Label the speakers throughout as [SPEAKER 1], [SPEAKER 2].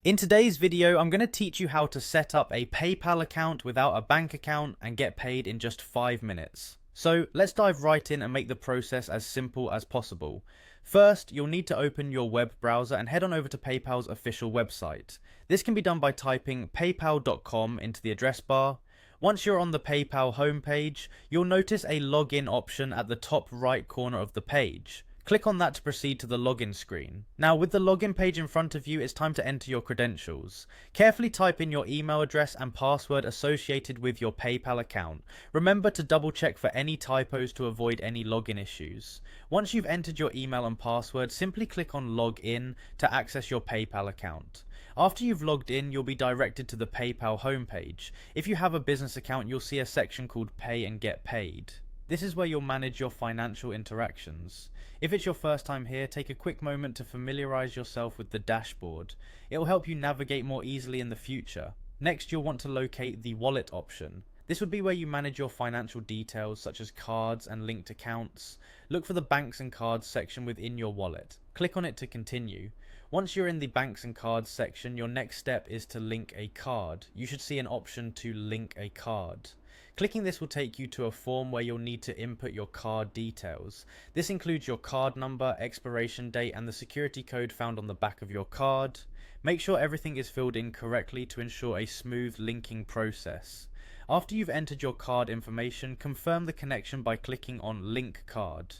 [SPEAKER 1] In today's video, I'm going to teach you how to set up a PayPal account without a bank account and get paid in just 5 minutes. So let's dive right in and make the process as simple as possible. First, you'll need to open your web browser and head on over to PayPal's official website. This can be done by typing paypal.com into the address bar. Once you're on the PayPal homepage, you'll notice a login option at the top right corner of the page. Click on that to proceed to the login screen. Now, with the login page in front of you, it's time to enter your credentials. Carefully type in your email address and password associated with your PayPal account. Remember to double check for any typos to avoid any login issues. Once you've entered your email and password, simply click on Log In to access your PayPal account. After you've logged in, you'll be directed to the PayPal homepage. If you have a business account, you'll see a section called Pay and Get Paid. This is where you'll manage your financial interactions. If it's your first time here, take a quick moment to familiarize yourself with the dashboard. It will help you navigate more easily in the future. Next, you'll want to locate the wallet option. This would be where you manage your financial details such as cards and linked accounts. Look for the banks and cards section within your wallet. Click on it to continue. Once you're in the banks and cards section, your next step is to link a card. You should see an option to link a card. Clicking this will take you to a form where you'll need to input your card details. This includes your card number, expiration date, and the security code found on the back of your card. Make sure everything is filled in correctly to ensure a smooth linking process. After you've entered your card information, confirm the connection by clicking on Link Card.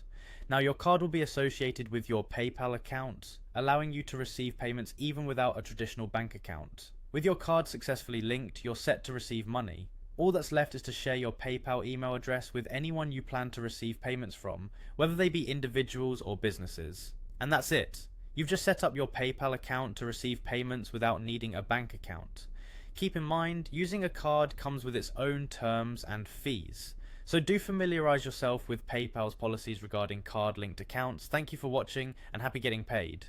[SPEAKER 1] Now, your card will be associated with your PayPal account, allowing you to receive payments even without a traditional bank account. With your card successfully linked, you're set to receive money. All that's left is to share your PayPal email address with anyone you plan to receive payments from, whether they be individuals or businesses. And that's it. You've just set up your PayPal account to receive payments without needing a bank account. Keep in mind, using a card comes with its own terms and fees. So do familiarize yourself with PayPal's policies regarding card-linked accounts. Thank you for watching and happy getting paid.